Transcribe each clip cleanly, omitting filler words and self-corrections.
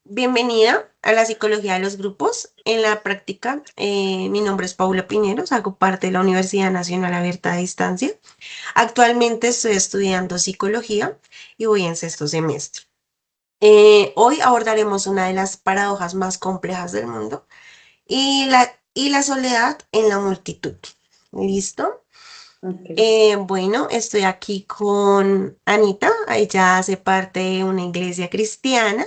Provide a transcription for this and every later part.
Bienvenida a la psicología de los grupos. En la práctica, mi nombre es Paula Piñeros, hago parte de la Universidad Nacional Abierta a Distancia. Actualmente estoy estudiando psicología y voy en sexto semestre. Hoy abordaremos una de las paradojas más complejas del mundo y la soledad en la multitud. ¿Listo? Ok. Bueno, estoy aquí con Anita. Ella hace parte de una iglesia cristiana,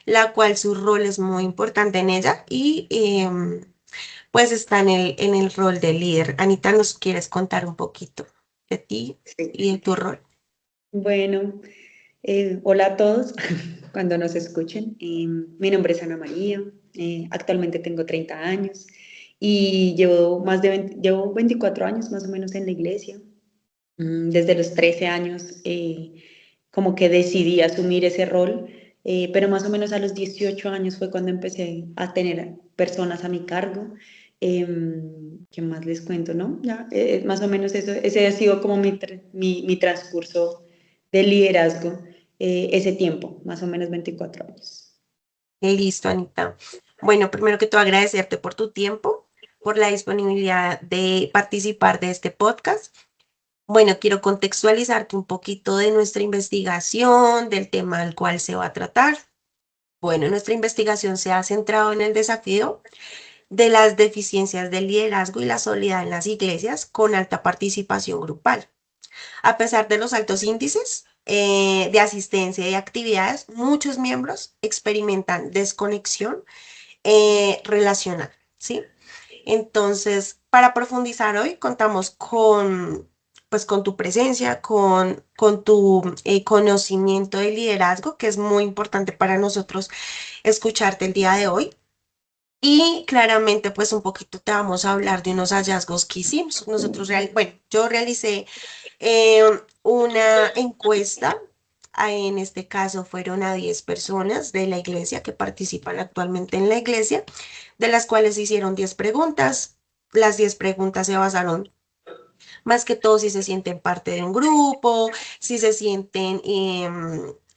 la cual su rol es muy importante en ella y pues está en el rol de líder. Anita, ¿nos quieres contar un poquito de ti Sí. y de tu rol? Bueno, hola a todos cuando nos escuchen. Mi nombre es Ana María. Actualmente tengo 30 años y llevo 24 años más o menos en la iglesia. Desde los 13 años como que decidí asumir ese rol, pero más o menos a los 18 años fue cuando empecé a tener personas a mi cargo. ¿Qué más les cuento, no? Ya, más o menos eso, ese ha sido como mi transcurso de liderazgo, ese tiempo, más o menos 24 años. Listo, Anita. Bueno, primero que todo, agradecerte por tu tiempo, por la disponibilidad de participar de este podcast. Bueno, quiero contextualizarte un poquito de nuestra investigación, del tema al cual se va a tratar. Bueno, nuestra investigación se ha centrado en el desafío de las deficiencias del liderazgo y la soledad en las iglesias con alta participación grupal. A pesar de los altos índices de asistencia y actividades, muchos miembros experimentan desconexión relacional, ¿sí? Entonces, para profundizar hoy, contamos con tu presencia, con tu conocimiento de liderazgo, que es muy importante para nosotros escucharte el día de hoy. Y claramente, pues un poquito te vamos a hablar de unos hallazgos que hicimos. Bueno, yo realicé eh, una encuesta. En este caso fueron a 10 personas de la iglesia que participan actualmente en la iglesia, de las cuales se hicieron 10 preguntas. Las 10 preguntas se basaron más que todo si se sienten parte de un grupo, si se sienten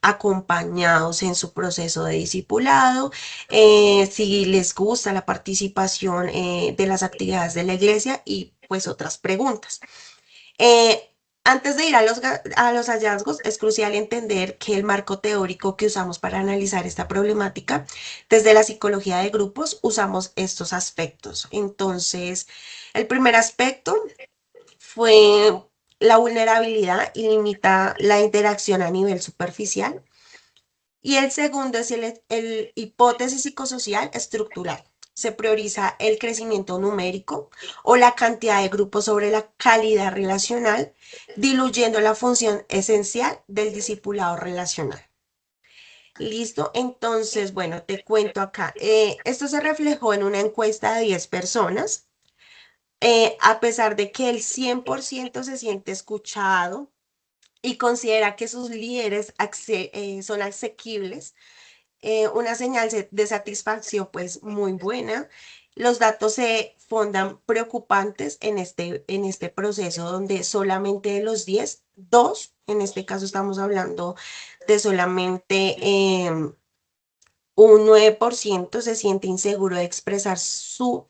acompañados en su proceso de discipulado, si les gusta la participación de las actividades de la iglesia y pues otras preguntas. Eh, Antes de ir a los hallazgos, es crucial entender que el marco teórico que usamos para analizar esta problemática, desde la psicología de grupos, usamos estos aspectos. Entonces, el primer aspecto fue la vulnerabilidad y limita la interacción a nivel superficial. Y el segundo es el hipótesis psicosocial estructural. Se prioriza el crecimiento numérico o la cantidad de grupos sobre la calidad relacional, diluyendo la función esencial del discipulado relacional. Listo, entonces, bueno, te cuento acá. Esto se reflejó en una encuesta de 10 personas. A pesar de que el 100% se siente escuchado y considera que sus líderes son asequibles, una señal de satisfacción pues muy buena. Los datos se fondan preocupantes en este proceso donde solamente de los 10, 2, en este caso estamos hablando de solamente un 9% se siente inseguro de expresar su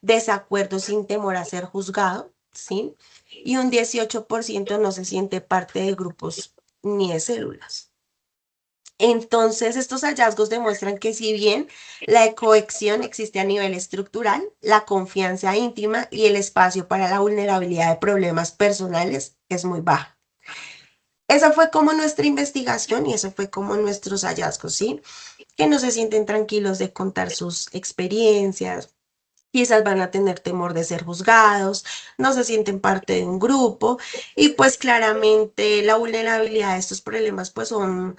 desacuerdo sin temor a ser juzgado, ¿sí? Y un 18% no se siente parte de grupos ni de células. Entonces, estos hallazgos demuestran que si bien la cohesión existe a nivel estructural, la confianza íntima y el espacio para la vulnerabilidad de problemas personales es muy baja. Esa fue como nuestra investigación y eso fue como nuestros hallazgos, ¿sí? Que no se sienten tranquilos de contar sus experiencias, quizás van a tener temor de ser juzgados, no se sienten parte de un grupo y pues claramente la vulnerabilidad de estos problemas pues son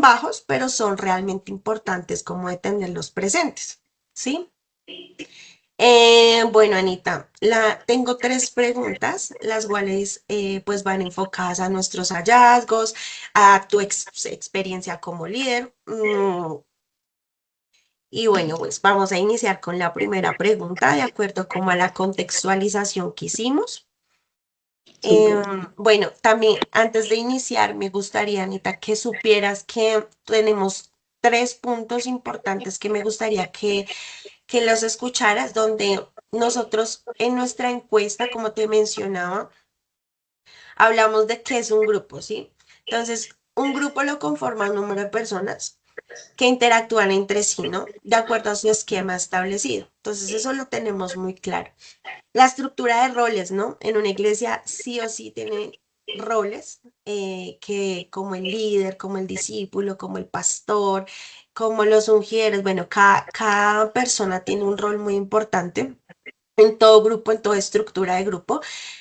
bajos, pero son realmente importantes como de tenerlos presentes, ¿sí? Bueno, Anita, tengo tres preguntas, las cuales pues van enfocadas a nuestros hallazgos, a tu experiencia como líder. Y bueno, pues vamos a iniciar con la primera pregunta, de acuerdo como a la contextualización que hicimos. Súper. Bueno, también antes de iniciar, me gustaría, Anita, que supieras que tenemos tres puntos importantes que me gustaría que los escucharas, donde nosotros en nuestra encuesta, como te mencionaba, hablamos de qué es un grupo, ¿sí? Entonces, un grupo lo conforma un número de personas que interactúan entre sí, ¿no? De acuerdo a su esquema establecido. Entonces, eso lo tenemos muy claro. La estructura de roles, ¿no? En una iglesia sí o sí tiene roles, que como el líder, como el discípulo, como el pastor, como los ungieres, bueno, cada persona tiene un rol muy importante en todo grupo, en toda estructura de grupo,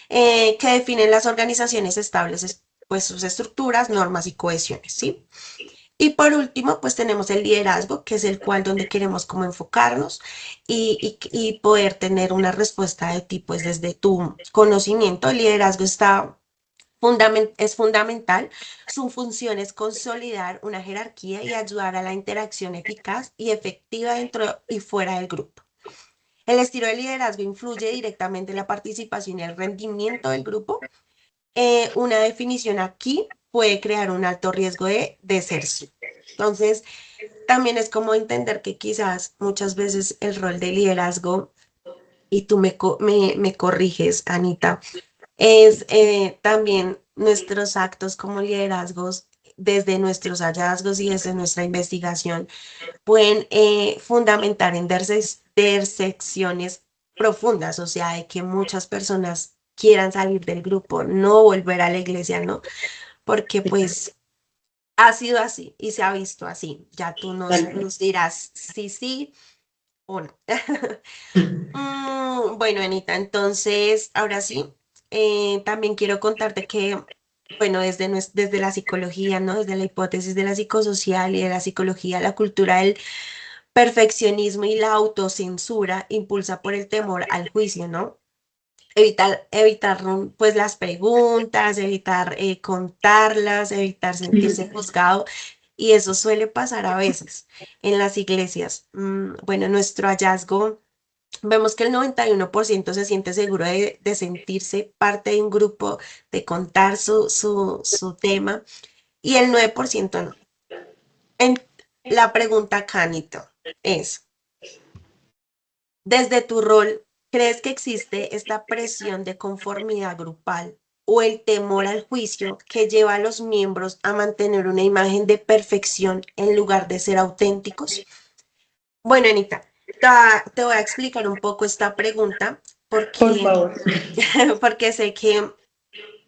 que definen las organizaciones estables, pues sus estructuras, normas y cohesiones, ¿sí? Y por último, pues tenemos el liderazgo, que es el cual donde queremos como enfocarnos y poder tener una respuesta de ti, pues desde tu conocimiento. El liderazgo es fundamental. Su función es consolidar una jerarquía y ayudar a la interacción eficaz y efectiva dentro y fuera del grupo. El estilo de liderazgo influye directamente en la participación y el rendimiento del grupo. Una definición aquí puede crear un alto riesgo de deserción. Entonces, también es como entender que quizás muchas veces el rol de liderazgo, y tú me corriges, Anita, es también nuestros actos como liderazgos, desde nuestros hallazgos y desde nuestra investigación, pueden fundamentar en intersecciones profundas, o sea, de que muchas personas quieran salir del grupo, no volver a la iglesia, ¿no? Porque pues ha sido así y se ha visto así. Ya tú nos dirás si sí o no. Bueno, Anita, entonces, ahora sí, también quiero contarte que, bueno, desde la psicología, ¿no? Desde la hipótesis de la psicosocial y de la psicología, la cultura del perfeccionismo y la autocensura impulsa por el temor al juicio, ¿no? Evitar pues las preguntas, evitar contarlas, evitar sentirse juzgado. Y eso suele pasar a veces en las iglesias. Bueno, nuestro hallazgo, vemos que el 91% se siente seguro de sentirse parte de un grupo, de contar su tema, y el 9% no. En, la pregunta, Canito, es, desde tu rol, ¿crees que existe esta presión de conformidad grupal o el temor al juicio que lleva a los miembros a mantener una imagen de perfección en lugar de ser auténticos? Bueno, Anita, te voy a explicar un poco esta pregunta Por porque, favor. porque sé que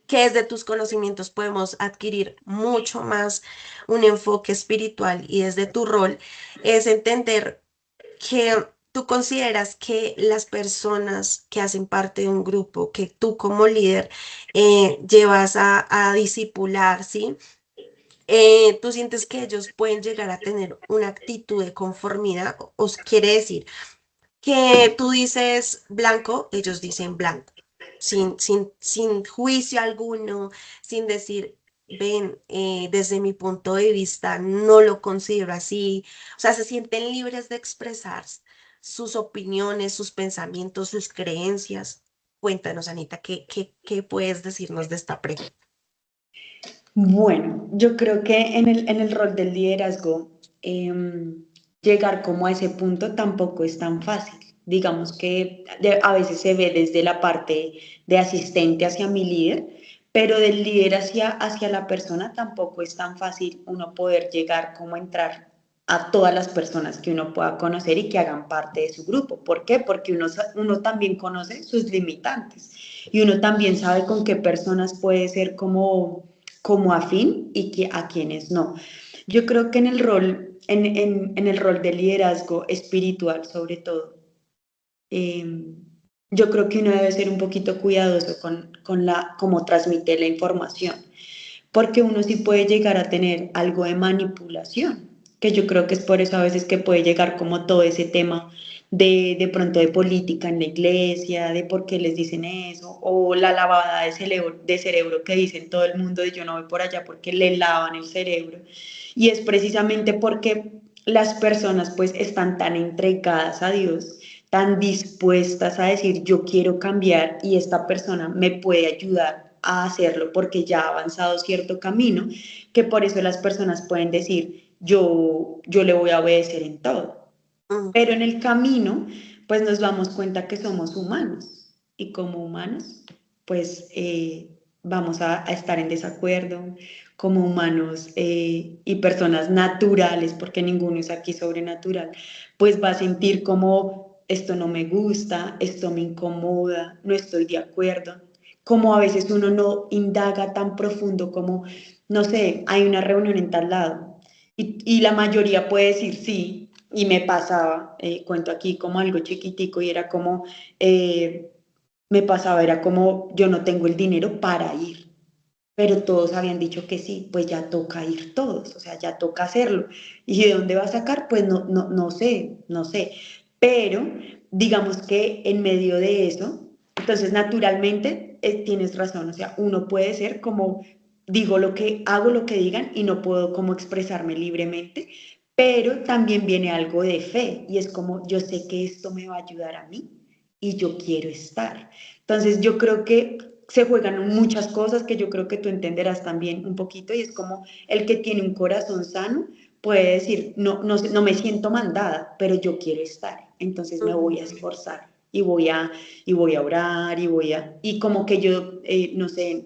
desde tus conocimientos podemos adquirir mucho más un enfoque espiritual, y desde tu rol es entender que tú consideras que las personas que hacen parte de un grupo, que tú como líder llevas a discipular, ¿sí? Tú sientes que ellos pueden llegar a tener una actitud de conformidad, o quiere decir que tú dices blanco, ellos dicen blanco, sin juicio alguno, sin decir, ven, desde mi punto de vista no lo considero así. O sea, se sienten libres de expresar sus opiniones, sus pensamientos, sus creencias. Cuéntanos, Anita, ¿qué puedes decirnos de esta pregunta? Bueno, yo creo que en el rol del liderazgo, llegar como a ese punto tampoco es tan fácil. Digamos que a veces se ve desde la parte de asistente hacia mi líder, pero del líder hacia la persona tampoco es tan fácil uno poder llegar como a entrar a todas las personas que uno pueda conocer y que hagan parte de su grupo. ¿Por qué? Porque uno también conoce sus limitantes y uno también sabe con qué personas puede ser como afín y que a quienes no. Yo creo que en el rol de liderazgo espiritual, sobre todo, eh, yo creo que uno debe ser un poquito cuidadoso con cómo transmite la información, porque uno sí puede llegar a tener algo de manipulación, que yo creo que es por eso a veces que puede llegar como todo ese tema de pronto de política en la iglesia, de por qué les dicen eso, o la lavada de cerebro que dicen todo el mundo de yo no voy por allá porque le lavan el cerebro. Y es precisamente porque las personas pues están tan entregadas a Dios, tan dispuestas a decir yo quiero cambiar y esta persona me puede ayudar a hacerlo porque ya ha avanzado cierto camino, que por eso las personas pueden decir yo le voy a obedecer en todo. mm, Pero en el camino, pues nos damos cuenta que somos humanos y como humanos, pues vamos a estar en desacuerdo, como humanos y personas naturales, porque ninguno es aquí sobrenatural, pues va a sentir como esto no me gusta, esto me incomoda, no estoy de acuerdo, como a veces uno no indaga tan profundo como, no sé, hay una reunión en tal lado y la mayoría puede decir sí, y me pasaba, cuento aquí como algo chiquitico y era como, me pasaba, era como yo no tengo el dinero para ir, pero todos habían dicho que sí, pues ya toca ir todos, o sea, ya toca hacerlo. ¿Y de dónde va a sacar? Pues no sé, no sé. Pero digamos que en medio de eso, entonces naturalmente tienes razón, o sea, uno puede ser como, digo lo que, hago lo que digan y no puedo como expresarme libremente, pero también viene algo de fe y es como, yo sé que esto me va a ayudar a mí y yo quiero estar. Entonces yo creo que se juegan muchas cosas que yo creo que tú entenderás también un poquito y es como el que tiene un corazón sano puede decir, no me siento mandada, pero yo quiero estar, entonces me voy a mm. esforzar y voy a orar y como que yo, no sé,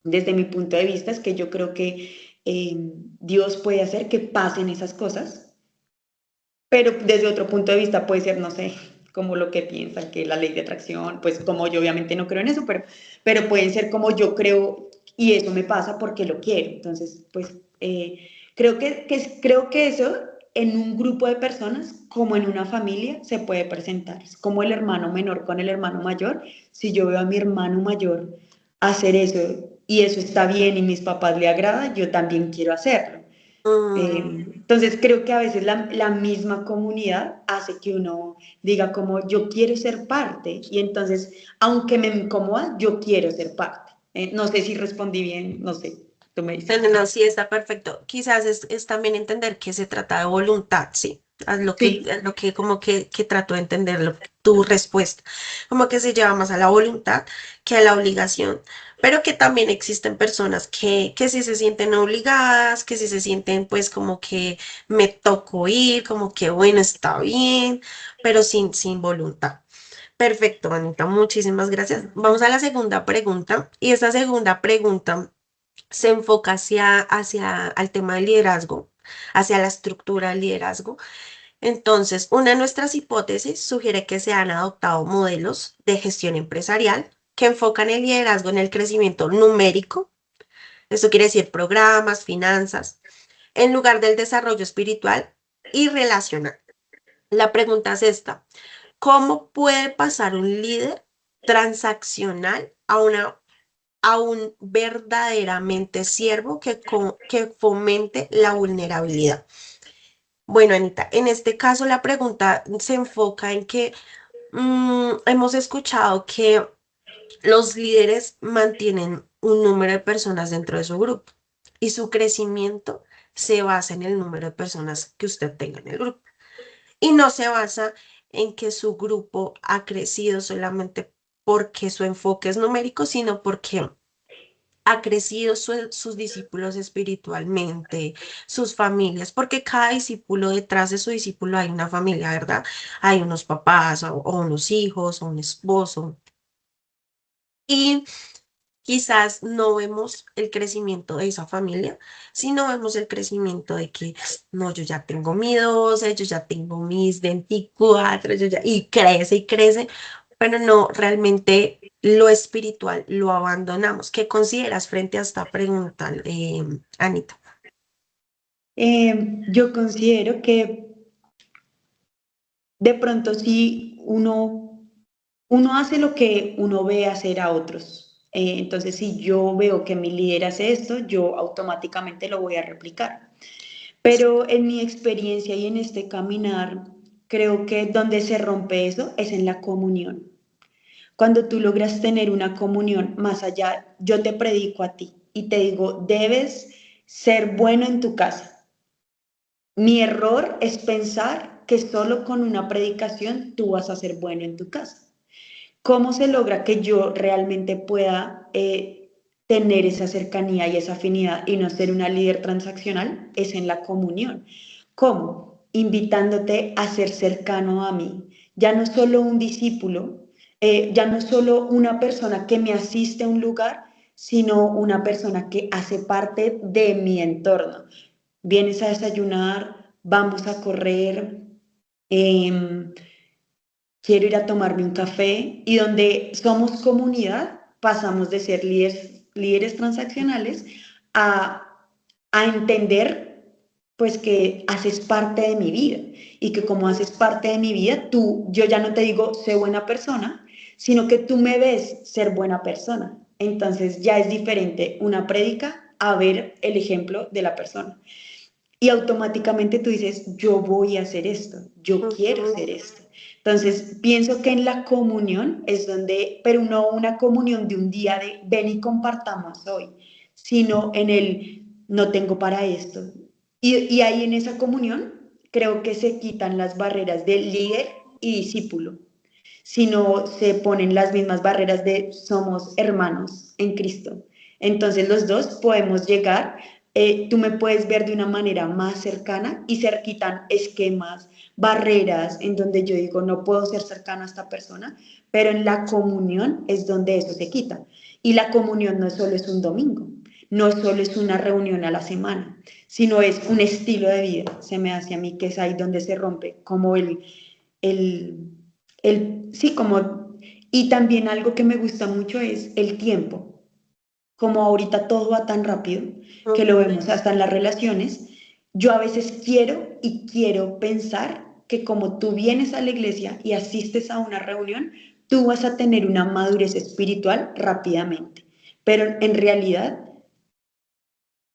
desde mi punto de vista es que yo creo que Dios puede hacer que pasen esas cosas, pero desde otro punto de vista puede ser, no sé, como lo que piensan, que la ley de atracción, pues como yo obviamente no creo en eso, pero pueden ser como yo creo y eso me pasa porque lo quiero. Entonces, pues creo que eso en un grupo de personas, como en una familia, se puede presentar. Es como el hermano menor con el hermano mayor. Si yo veo a mi hermano mayor hacer eso y eso está bien y mis papás le agrada, yo también quiero hacerlo. Mm, Entonces creo que a veces la misma comunidad hace que uno diga como yo quiero ser parte y entonces aunque me incomoda, yo quiero ser parte. No sé si respondí bien, no sé, tú me no, dices. no, no, sí está perfecto. Quizás es también entender que se trata de voluntad, sí. Sí, Es lo que como que trato de entender tu respuesta. Como que se lleva más a la voluntad que a la obligación. Pero que también existen personas que sí se sienten obligadas, que sí se sienten pues como que me tocó ir, como que bueno, está bien, pero sin voluntad. Perfecto, Anita, muchísimas gracias. Vamos a la segunda pregunta. Y esta segunda pregunta se enfoca hacia el tema del liderazgo, hacia la estructura del liderazgo. Entonces, una de nuestras hipótesis sugiere que se han adoptado modelos de gestión empresarial que enfocan el liderazgo en el crecimiento numérico, esto quiere decir programas, finanzas, en lugar del desarrollo espiritual y relacional. La pregunta es esta: ¿cómo puede pasar un líder transaccional a un verdaderamente siervo que fomente la vulnerabilidad? Bueno, Anita, en este caso la pregunta se enfoca en que hemos escuchado que los líderes mantienen un número de personas dentro de su grupo y su crecimiento se basa en el número de personas que usted tenga en el grupo y no se basa en que su grupo ha crecido solamente porque su enfoque es numérico, sino porque ha crecido sus discípulos espiritualmente, sus familias, porque cada discípulo, detrás de su discípulo hay una familia, ¿verdad? Hay unos papás o unos hijos o un esposo. Y quizás no vemos el crecimiento de esa familia, sino vemos el crecimiento de que, no, yo ya tengo mi 12, yo ya tengo mis 24, y crece y crece, pero no, realmente lo espiritual lo abandonamos. ¿Qué consideras frente a esta pregunta, Anita? yo considero que de pronto sí uno hace lo que uno ve hacer a otros. Entonces, si yo veo que mi líder hace esto, yo automáticamente lo voy a replicar. Pero en mi experiencia y en este caminar, creo que donde se rompe eso es en la comunión. Cuando tú logras tener una comunión más allá, yo te predico a ti y te digo, debes ser bueno en tu casa. Mi error es pensar que solo con una predicación tú vas a ser bueno en tu casa. ¿Cómo se logra que yo realmente pueda tener esa cercanía y esa afinidad y no ser una líder transaccional es en la comunión. ¿Cómo? Invitándote a ser cercano a mí. Ya no solo un discípulo, ya no solo una persona que me asiste a un lugar, sino una persona que hace parte de mi entorno. Vienes a desayunar, vamos a correr, eh, quiero ir a tomarme un café y donde somos comunidad, pasamos de ser líderes transaccionales a, a entender pues que haces parte de mi vida y que como haces parte de mi vida, yo ya no te digo sé buena persona, sino que tú me ves ser buena persona. Entonces ya es diferente una prédica a ver el ejemplo de la persona. Y automáticamente tú dices, yo voy a hacer esto, yo quiero Ujú, hacer esto. Entonces, pienso que en la comunión es donde, pero no una comunión de un día de ven y compartamos hoy, sino en el no tengo para esto. Y ahí en esa comunión creo que se quitan las barreras de líder y discípulo, sino se ponen las mismas barreras de somos hermanos en Cristo. Entonces los dos podemos llegar, tú me puedes ver de una manera más cercana y se quitan esquemas, barreras en donde yo digo no puedo ser cercano a esta persona, pero en la comunión es donde eso se quita. Y la comunión no solo es un domingo, no solo es una reunión a la semana, sino es un estilo de vida. Se me hace a mí que es ahí donde se rompe como el, sí, como, y también algo que me gusta mucho es el tiempo. Como ahorita todo va tan rápido, que lo ujú. vemos hasta en las relaciones, yo a veces quiero pensar que como tú vienes a la iglesia y asistes a una reunión, tú vas a tener una madurez espiritual rápidamente. Pero en realidad,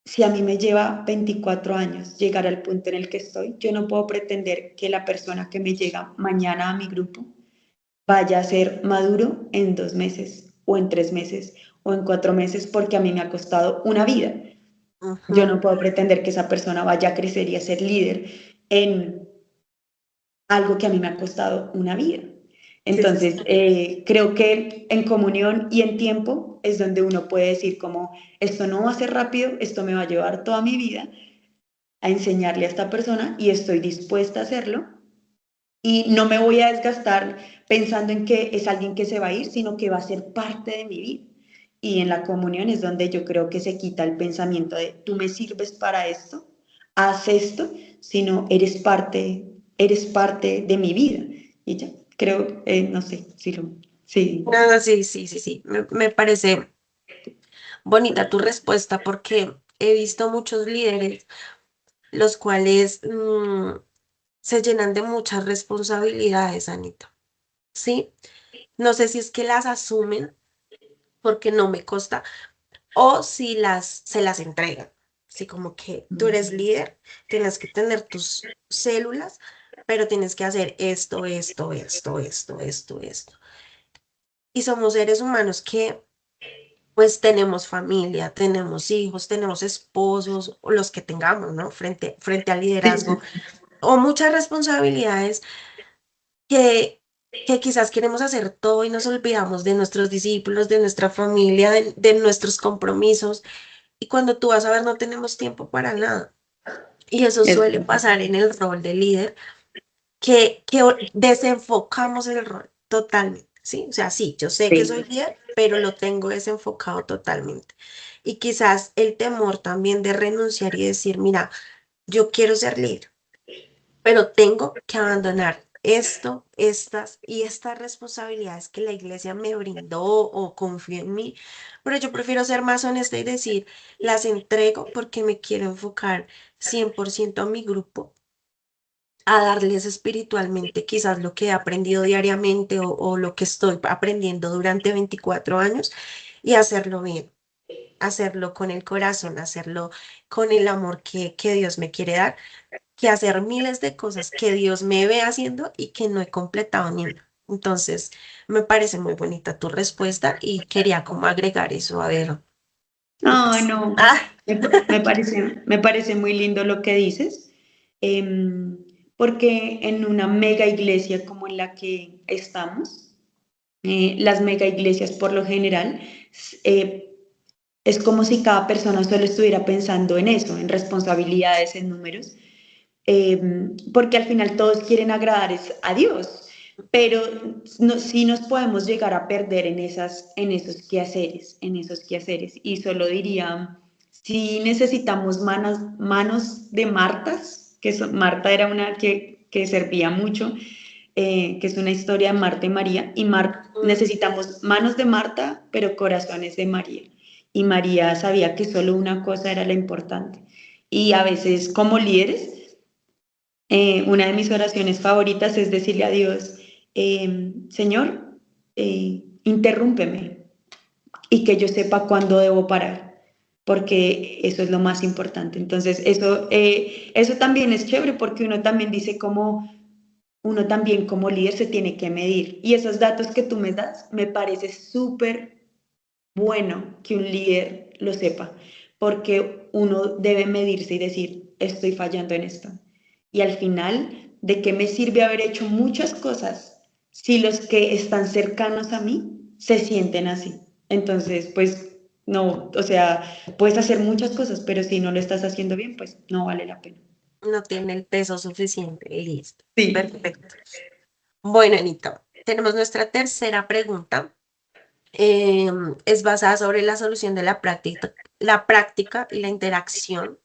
si a mí me lleva 24 años llegar al punto en el que estoy, yo no puedo pretender que la persona que me llega mañana a mi grupo vaya a ser maduro en 2 meses o en 3 meses o en 4 meses porque a mí me ha costado una vida. Yo Ujú. no puedo pretender que esa persona vaya a crecer y a ser líder en algo que a mí me ha costado una vida. Sí, sí, sí. Entonces, creo que en comunión y en tiempo es donde uno puede decir como, esto no va a ser rápido, esto me va a llevar toda mi vida a enseñarle a esta persona y estoy dispuesta a hacerlo y no me voy a desgastar pensando en que es alguien que se va a ir, sino que va a ser parte de mi vida. Y en la comunión es donde yo creo que se quita el pensamiento de tú me sirves para esto, haz esto, sino eres parte de mi vida. Y ya, creo, no sé, sí, No, no, sí, sí, sí, sí. Me parece bonita tu respuesta porque he visto muchos líderes los cuales se llenan de muchas responsabilidades, Anita. ¿Sí? No sé si es que las asumen porque no me consta o si se las entregan. Así como que tú eres líder, tienes que tener tus células, pero tienes que hacer esto, esto, esto, esto, esto, esto. Y somos seres humanos que pues tenemos familia, tenemos hijos, tenemos esposos, o los que tengamos, ¿no? Frente al liderazgo, sí, o muchas responsabilidades que, que quizás queremos hacer todo y nos olvidamos de nuestros discípulos, de nuestra familia, de nuestros compromisos. Y cuando tú vas a ver, no tenemos tiempo para nada. Y eso es, suele pasar en el rol de líder, que desenfocamos el rol totalmente, ¿sí? O sea, sí, yo sé que soy sí, líder, pero lo tengo desenfocado totalmente. Y quizás el temor también de renunciar y decir, mira, yo quiero ser líder, pero tengo que abandonar esto, estas y estas responsabilidades que la iglesia me brindó o confío en mí, pero yo prefiero ser más honesta y decir, las entrego porque me quiero enfocar 100% a mi grupo, a darles espiritualmente quizás lo que he aprendido diariamente o lo que estoy aprendiendo durante 24 años y hacerlo bien, hacerlo con el corazón, hacerlo con el amor que Dios me quiere dar, que hacer miles de cosas que Dios me ve haciendo y que no he completado ni una. Entonces, me parece muy bonita tu respuesta y quería como agregar eso, a ver. ay, Pues, no, ah, me parece muy lindo lo que dices, em, porque en una mega iglesia como en la que estamos, las mega iglesias por lo general, eh, es como si cada persona solo estuviera pensando en eso, en responsabilidades, en números, porque al final todos quieren agradar a Dios, pero no, sí nos podemos llegar a perder en esos quehaceres. Y solo diría, si necesitamos manos de Martas, Marta era una que servía mucho, que es una historia de Marta y María, y Mm, necesitamos manos de Marta, pero corazones de María. Y María sabía que solo una cosa era la importante. Y a veces como líderes, una de mis oraciones favoritas es decirle a Dios, Señor, interrúmpeme y que yo sepa cuándo debo parar, porque eso es lo más importante. Entonces, eso también es chévere porque uno también dice como uno también como líder se tiene que medir. Y esos datos que tú me das, me parece súper bueno que un líder lo sepa, porque uno debe medirse y decir, estoy fallando en esto. Y al final, ¿de qué me sirve haber hecho muchas cosas si los que están cercanos a mí se sienten así? Entonces, pues no, o sea, puedes hacer muchas cosas, pero si no lo estás haciendo bien, pues no vale la pena. no tiene el peso suficiente. Listo. Sí. Perfecto. Bueno, Anita, tenemos nuestra tercera pregunta. Es basada sobre la solución de la práctica y la interacción.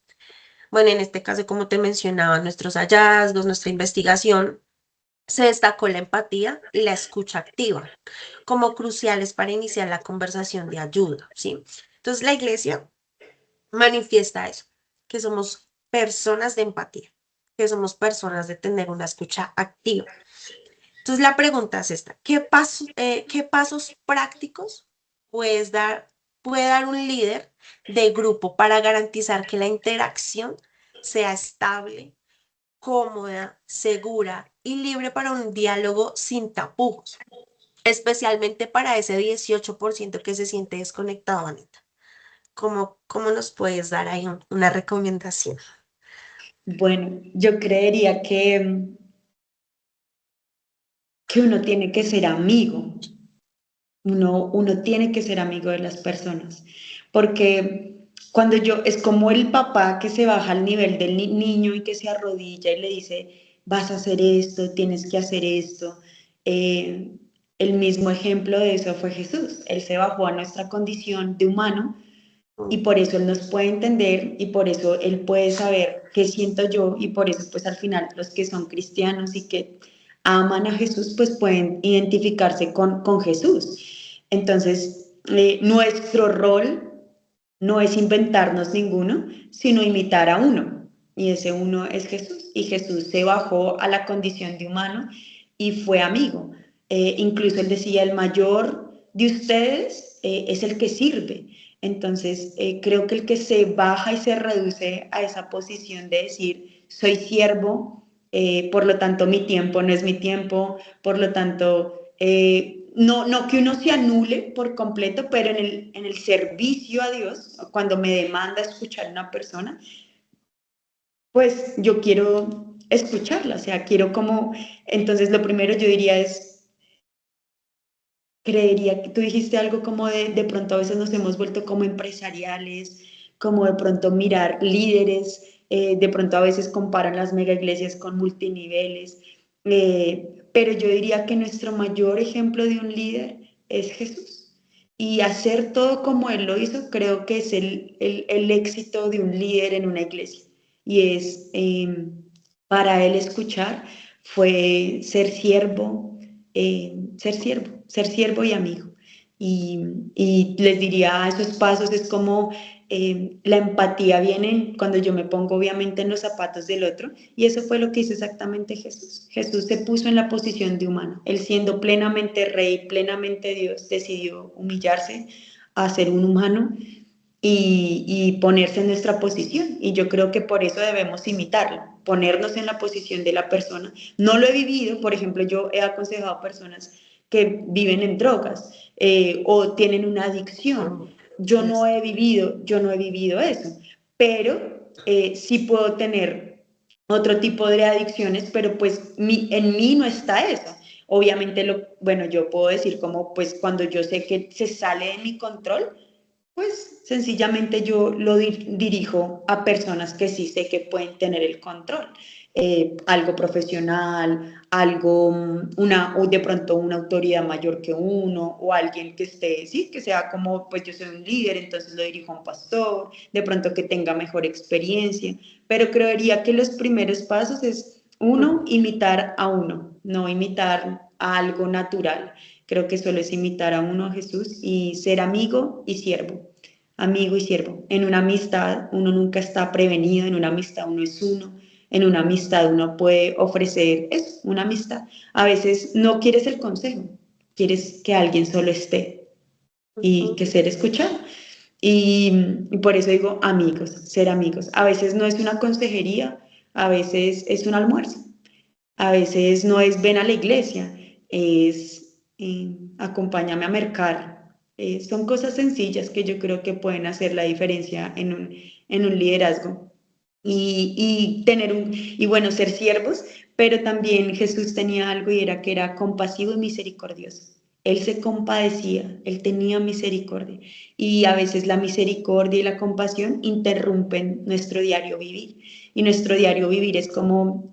Bueno, en este caso, como te mencionaba, nuestros hallazgos, nuestra investigación, se destacó la empatía y la escucha activa como cruciales para iniciar la conversación de ayuda, ¿sí? Entonces, la iglesia manifiesta eso, que somos personas de empatía, que somos personas de tener una escucha activa. Entonces, la pregunta es esta: qué pasos prácticos puedes dar, puede dar un líder de grupo para garantizar que la interacción sea estable, cómoda, segura y libre para un diálogo sin tapujos, especialmente para ese 18% que se siente desconectado, Anita? ¿Cómo nos puedes dar ahí una recomendación? Bueno, yo creería que uno tiene que ser amigo. Uno tiene que ser amigo de las personas, porque cuando es como el papá que se baja al nivel del niño y que se arrodilla y le dice, vas a hacer esto, tienes que hacer esto. Eh, el mismo ejemplo de eso fue Jesús. Él se bajó a nuestra condición de humano y Mm, por eso Él nos puede entender y por eso Él puede saber qué siento yo y por eso pues al final los que son cristianos y que aman a Jesús pues pueden identificarse con Jesús. Entonces, nuestro rol no es inventarnos ninguno, sino imitar a uno. Y ese uno es Jesús. Y Jesús se bajó a la condición de humano y fue amigo. Incluso él decía, el mayor de ustedes es el que sirve. Entonces, creo que el que se baja y se reduce a esa posición de decir, soy siervo, por lo tanto mi tiempo no es mi tiempo, por lo tanto, no que uno se anule por completo, pero en el servicio a Dios, cuando me demanda escuchar a una persona, pues yo quiero escucharla, o sea, quiero como, entonces lo primero yo diría es, creería que tú dijiste algo como de pronto a veces nos hemos vuelto como empresariales, como de pronto mirar líderes, de pronto a veces comparan las mega iglesias con multiniveles, pero yo diría que nuestro mayor ejemplo de un líder es Jesús. Y hacer todo como Él lo hizo, creo que es el éxito de un líder en una iglesia. Y es para Él escuchar, fue ser siervo y amigo. Y les diría a esos pasos, es como la empatía viene cuando yo me pongo obviamente en los zapatos del otro, y eso fue lo que hizo exactamente Jesús. Jesús se puso en la posición de humano. Él siendo plenamente rey, plenamente Dios, decidió humillarse a ser un humano y ponerse en nuestra posición. Y yo creo que por eso debemos imitarlo, ponernos en la posición de la persona. No lo he vivido, por ejemplo, yo he aconsejado a personas que viven en drogas o tienen una adicción. mm, yes. Yo no he vivido eso, pero sí puedo tener otro tipo de adicciones, pero pues en mí no está eso. Obviamente, bueno, yo puedo decir como pues cuando yo sé que se sale de mi control, pues sencillamente yo lo dirijo a personas que sí sé que pueden tener el control. Algo profesional, algo, o de pronto una autoridad mayor que uno, o alguien que esté, sí, que sea como, pues yo soy un líder, entonces lo dirijo a un pastor, de pronto que tenga mejor experiencia, pero creería que los primeros pasos es uno, imitar a uno, no imitar a algo natural. Creo que solo es imitar a uno, a Jesús, y ser amigo y siervo. Amigo y siervo. En una amistad uno nunca está prevenido, en una amistad uno es uno, en una amistad uno puede ofrecer eso, una amistad. A veces no quieres el consejo, quieres que alguien solo esté y Ujú. que ser escuchado. Y por eso digo amigos, ser amigos. A veces no es una consejería, a veces es un almuerzo, a veces no es ven a la iglesia, es acompáñame a mercar. Son cosas sencillas que yo creo que pueden hacer la diferencia en un liderazgo y tener y bueno, ser siervos, pero también Jesús tenía algo y era que era compasivo y misericordioso. Él se compadecía, él tenía misericordia y a veces la misericordia y la compasión interrumpen nuestro diario vivir y nuestro diario vivir es como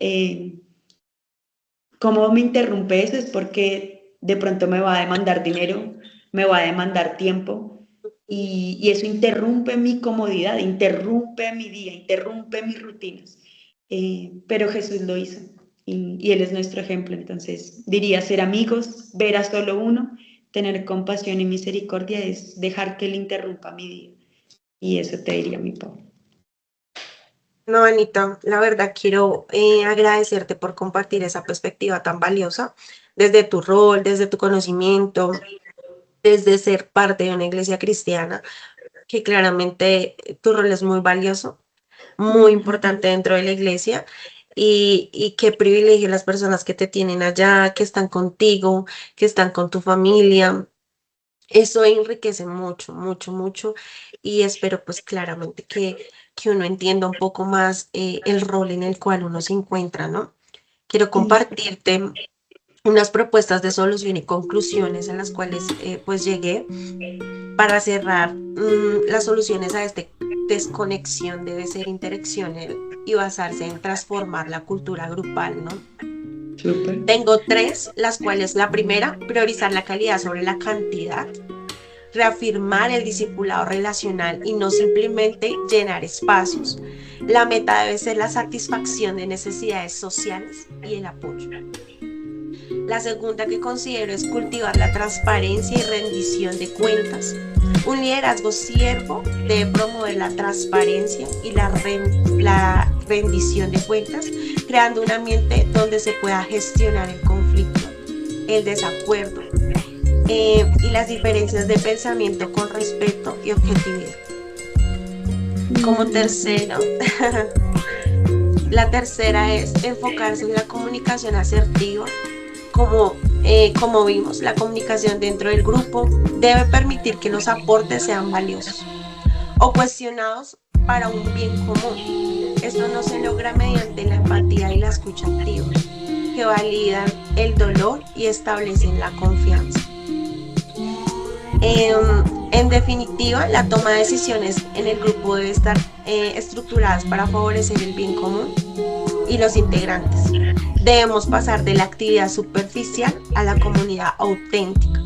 ¿cómo me interrumpe eso? Es porque de pronto me va a demandar dinero, me va a demandar tiempo y eso interrumpe mi comodidad, interrumpe mi día, interrumpe mis rutinas. Pero Jesús lo hizo y Él es nuestro ejemplo. Entonces diría ser amigos, ver a solo uno, tener compasión y misericordia es dejar que Él interrumpa mi día. Y eso te diría mi Pablo. No, Anita, la verdad quiero agradecerte por compartir esa perspectiva tan valiosa desde tu rol, desde tu conocimiento, desde ser parte de una iglesia cristiana, que claramente tu rol es muy valioso, muy importante dentro de la iglesia. Y qué privilegio las personas que te tienen allá, que están contigo, que están con tu familia. Eso enriquece mucho, mucho, mucho y espero pues claramente que uno entienda un poco más el rol en el cual uno se encuentra, ¿no? Quiero compartirte unas propuestas de solución y conclusiones a las cuales pues llegué para cerrar. Las soluciones a esta desconexión debe ser interacción y basarse en transformar la cultura grupal, ¿no? Súper. Tengo tres, las cuales la primera, priorizar la calidad sobre la cantidad, reafirmar el discipulado relacional y no simplemente llenar espacios. La meta debe ser la satisfacción de necesidades sociales y el apoyo. La segunda que considero es cultivar la transparencia y rendición de cuentas. Un liderazgo siervo debe promover la transparencia y la rendición de cuentas, creando un ambiente donde se pueda gestionar el conflicto, el desacuerdo y las diferencias de pensamiento con respeto y objetividad. Como tercero, la tercera es enfocarse en la comunicación asertiva. Como vimos, la comunicación dentro del grupo debe permitir que los aportes sean valiosos o cuestionados para un bien común. Esto no se logra mediante la empatía y la escucha activa, que validan el dolor y establecen la confianza. En definitiva, la toma de decisiones en el grupo debe estar estructuradas para favorecer el bien común y los integrantes. Debemos pasar de la actividad superficial a la comunidad auténtica.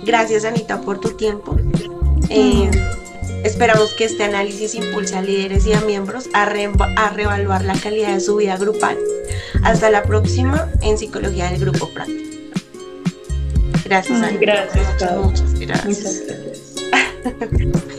Gracias, Anita, por tu tiempo. Eh, Esperamos que este análisis impulse a líderes y a miembros a reevaluar la calidad de su vida grupal. Hasta la próxima en Psicología del Grupo Práctico. Gracias, Anita. Gracias, Muchas, Pablo. muchas Muchas gracias. gracias.